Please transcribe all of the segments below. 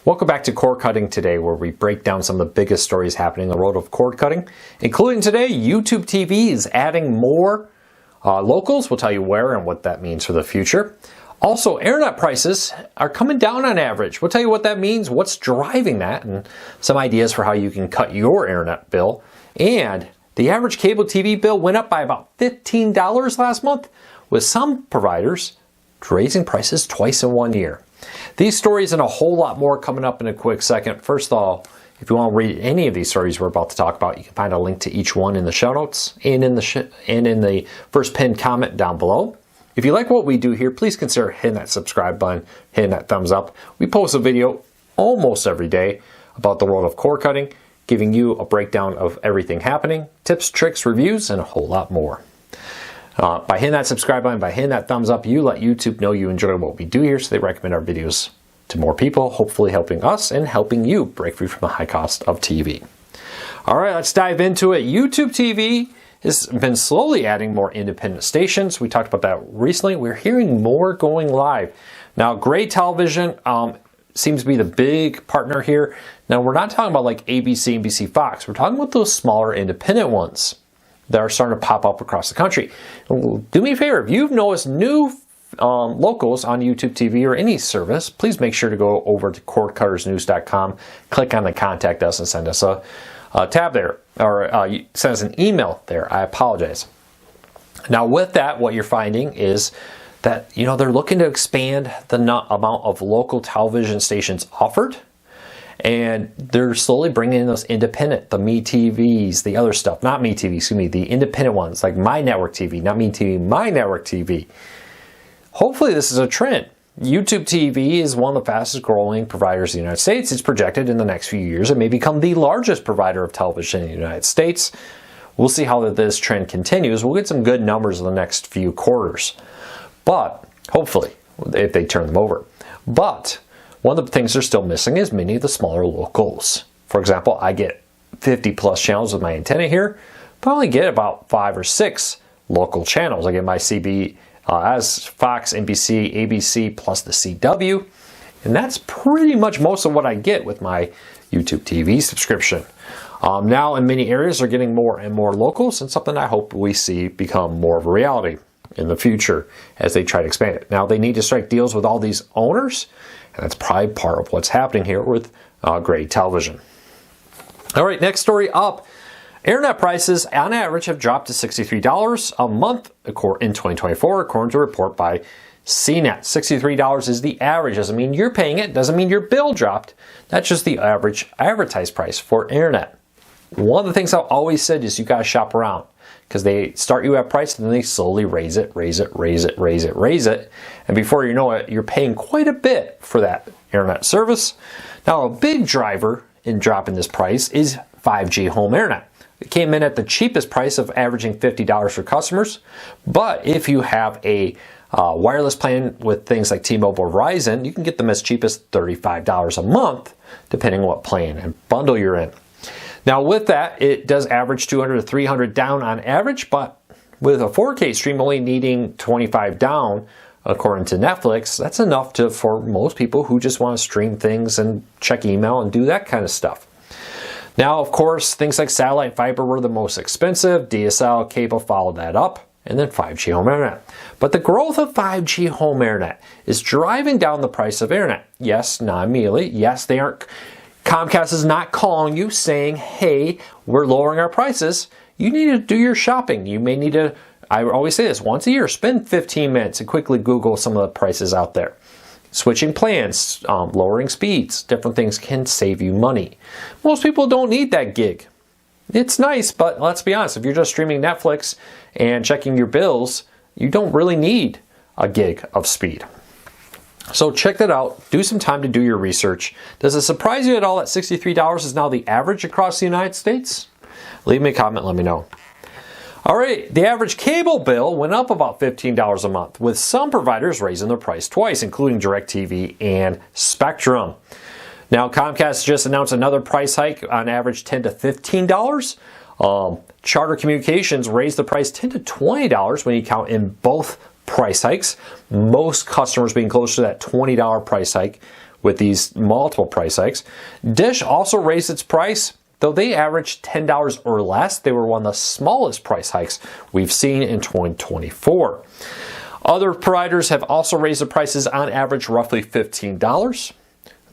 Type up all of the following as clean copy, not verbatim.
Welcome back to Cord Cutting Today, where we break down some of the biggest stories happening in the world of cord cutting, including today, YouTube TV is adding more locals. We'll tell you where and what that means for the future. Also, internet prices are coming down on average. We'll tell you what that means, what's driving that, and some ideas for how you can cut your internet bill. And the average cable TV bill went up by about $15 last month, with some providers raising prices twice in 1 year. These stories and a whole lot more coming up in a quick second. First of all, if you want to read any of these stories we're about to talk about, you can find a link to each one in the show notes and in the first pinned comment down below. If you like what we do here, please consider hitting that subscribe button, hitting that thumbs up. We post a video almost every day about the world of cord cutting, giving you a breakdown of everything happening, tips, tricks, reviews, and a whole lot more. By hitting that subscribe button, by hitting that thumbs up, you let YouTube know you enjoy what we do here, so they recommend our videos to more people, hopefully helping us and helping you break free from the high cost of TV. All right, let's dive into it. YouTube TV has been slowly adding more independent stations. We talked about that recently. We're hearing more going live. Now, Gray Television seems to be the big partner here. Now, we're not talking about like ABC, NBC, Fox. We're talking about those smaller independent ones that are starting to pop up across the country. Do me a favor, if you've noticed new locals on YouTube TV or any service, please make sure to go over to cordcuttersnews.com, click on the contact us and send us a tab there, or send us an email there. I apologize. Now with that, what you're finding is that they're looking to expand the amount of local television stations offered. And they're slowly bringing in those independent, the Me TVs, the other stuff, not Me TV, excuse me, the independent ones like My Network TV, not Me TV, My Network TV. Hopefully this is a trend. YouTube TV is one of the fastest growing providers in the United States. It's projected in the next few years it may become the largest provider of television in the United States. We'll see how this trend continues. We'll get some good numbers in the next few quarters. But hopefully, if they turn them over. But one of the things they're still missing is many of the smaller locals. For example, I get 50 plus channels with my antenna here, but I only get about 5 or 6 local channels. I get my CB as Fox, NBC, ABC, plus the CW. And that's pretty much most of what I get with my YouTube TV subscription. Now in many areas they're getting more and more locals, and something I hope we see become more of a reality in the future as they try to expand it. Now they need to strike deals with all these owners, and that's probably part of what's happening here with Gray Television. All right, next story up. Internet prices on average have dropped to $63 a month in 2024, according to a report by CNET. $63 is the average. Doesn't mean you're paying it. Doesn't mean your bill dropped. That's just the average advertised price for internet. One of the things I've always said is you got to shop around, because they start you at price and then they slowly raise it. And before you know it, you're paying quite a bit for that internet service. Now, a big driver in dropping this price is 5G home internet. It came in at the cheapest price of averaging $50 for customers. But if you have a wireless plan with things like T-Mobile or Verizon, you can get them as cheap as $35 a month, depending on what plan and bundle you're in. Now with that, it does average 200 to 300 down on average, but with a 4K stream only needing 25 down, according to Netflix, that's enough for most people who just want to stream things and check email and do that kind of stuff. Now, of course, things like satellite fiber were the most expensive. DSL cable followed that up, and then 5G home internet. But the growth of 5G home internet is driving down the price of internet. Yes, not immediately. Yes, they aren't. Comcast is not calling you saying, hey, we're lowering our prices. You need to do your shopping. You may need to, I always say this, once a year, spend 15 minutes and quickly Google some of the prices out there. Switching plans, lowering speeds, different things can save you money. Most people don't need that gig. It's nice, but let's be honest, if you're just streaming Netflix and checking your bills, you don't really need a gig of speed. So check that out. Do some time to do your research. Does it surprise you at all that $63 is now the average across the United States? Leave me a comment, let me know. All right, the average cable bill went up about $15 a month, with some providers raising their price twice, including DirecTV and Spectrum. Now, Comcast just announced another price hike, on average $10 to $15. Charter Communications raised the price $10 to $20 when you count in both price hikes. Most customers being close to that $20 price hike, with these multiple price hikes. Dish also raised its price, though they averaged $10 or less. They were one of the smallest price hikes we've seen in 2024. Other providers have also raised the prices on average roughly $15,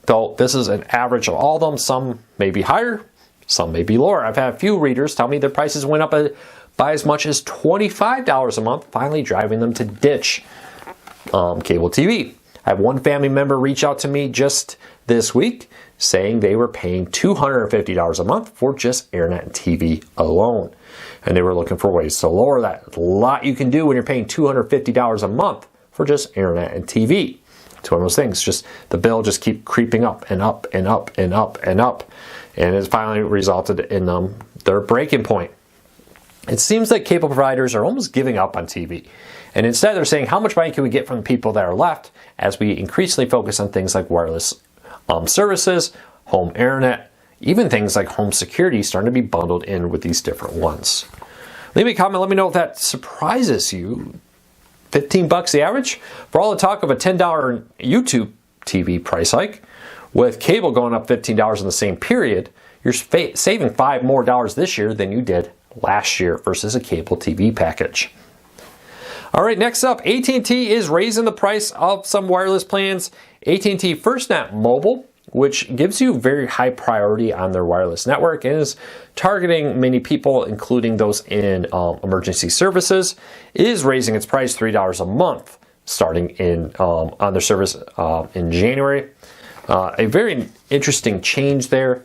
though this is an average of all of them. Some may be higher, some may be lower. I've had a few readers tell me their prices went up by as much as $25 a month, finally driving them to ditch cable TV. I have one family member reach out to me just this week saying they were paying $250 a month for just internet and TV alone. And they were looking for ways to lower that. There's a lot you can do when you're paying $250 a month for just internet and TV. It's one of those things, just the bill just keep creeping up and up and up and up and up. And it's finally resulted in their breaking point. It seems like cable providers are almost giving up on TV. And instead they're saying, how much money can we get from the people that are left as we increasingly focus on things like wireless services, home internet, even things like home security starting to be bundled in with these different ones. Leave me a comment, let me know if that surprises you. $15 the average? For all the talk of a $10 YouTube TV price hike, with cable going up $15 in the same period, you're saving $5 more this year than you did last year versus a cable TV package. All right, next up, AT&T is raising the price of some wireless plans. AT&T FirstNet Mobile, which gives you very high priority on their wireless network and is targeting many people, including those in emergency services, is raising its price $3 a month starting in on their service in January. A very interesting change there.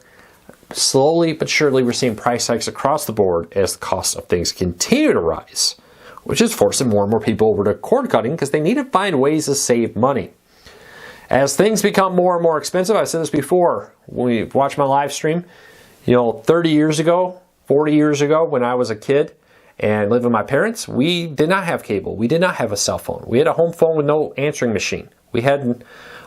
Slowly but surely, we're seeing price hikes across the board as the cost of things continue to rise, which is forcing more and more people over to cord cutting because they need to find ways to save money. As things become more and more expensive, I've said this before, when we watch my live stream, 30 years ago, 40 years ago when I was a kid and lived with my parents, we did not have cable. We did not have a cell phone. We had a home phone with no answering machine. We had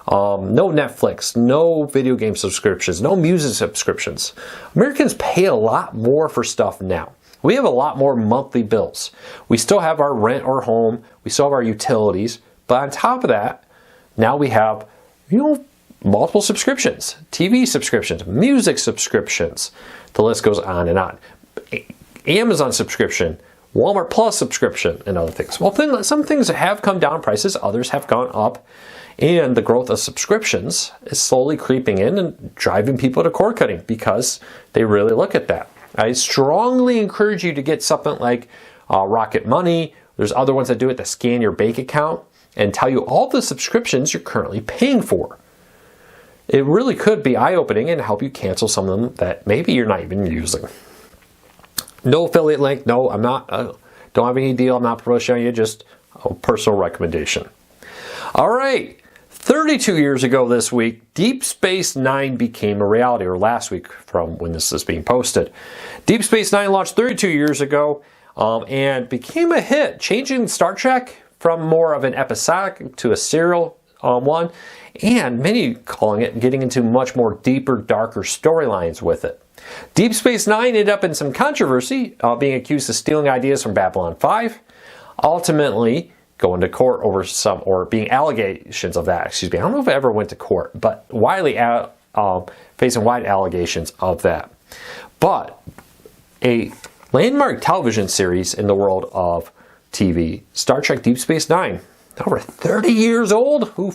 no Netflix, no video game subscriptions, no music subscriptions. Americans pay a lot more for stuff now. We have a lot more monthly bills. We still have our rent or home. We still have our utilities. But on top of that, now we have, multiple subscriptions, TV subscriptions, music subscriptions. The list goes on and on. Amazon subscription, Walmart Plus subscription, and other things. Well, some things have come down in prices, others have gone up. And the growth of subscriptions is slowly creeping in and driving people to cord cutting because they really look at that. I strongly encourage you to get something like Rocket Money. There's other ones that do it that scan your bank account and tell you all the subscriptions you're currently paying for. It really could be eye-opening and help you cancel some of them that maybe you're not even using. No affiliate link. No, I'm not. Don't have any deal. I'm not promoting you. Just a personal recommendation. All right. 32 years ago this week, Deep Space Nine became a reality, or last week from when this is being posted. Deep Space Nine launched 32 years ago and became a hit, changing Star Trek from more of an episodic to a serial one, and many calling it getting into much more deeper, darker storylines with it. Deep Space Nine ended up in some controversy, being accused of stealing ideas from Babylon 5, ultimately going to court over some, or being allegations of that, I don't know if it ever went to court, but facing wide allegations of that. But a landmark television series in the world of TV, Star Trek Deep Space Nine, over 30 years old? Who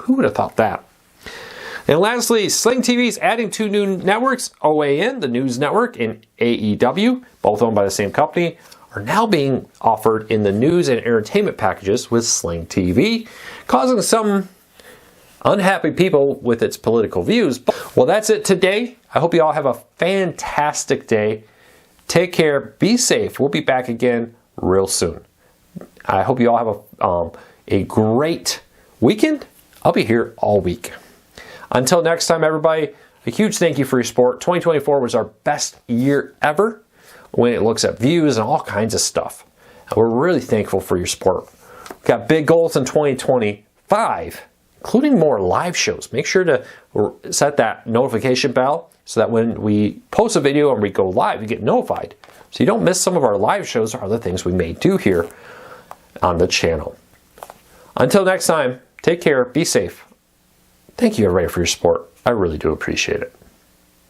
would have thought that? And lastly, Sling TV is adding 2 new networks, OAN, the news network, and AEW, both owned by the same company, are now being offered in the news and entertainment packages with Sling TV, causing some unhappy people with its political views. Well, that's it today. I hope you all have a fantastic day. Take care. Be safe. We'll be back again real soon. I hope you all have a great weekend. I'll be here all week. Until next time, everybody, a huge thank you for your support. 2024 was our best year ever when it looks at views and all kinds of stuff. And we're really thankful for your support. We've got big goals in 2025, including more live shows. Make sure to set that notification bell so that when we post a video and we go live, you get notified. So you don't miss some of our live shows or other things we may do here on the channel. Until next time, take care, be safe. Thank you everybody for your support. I really do appreciate it.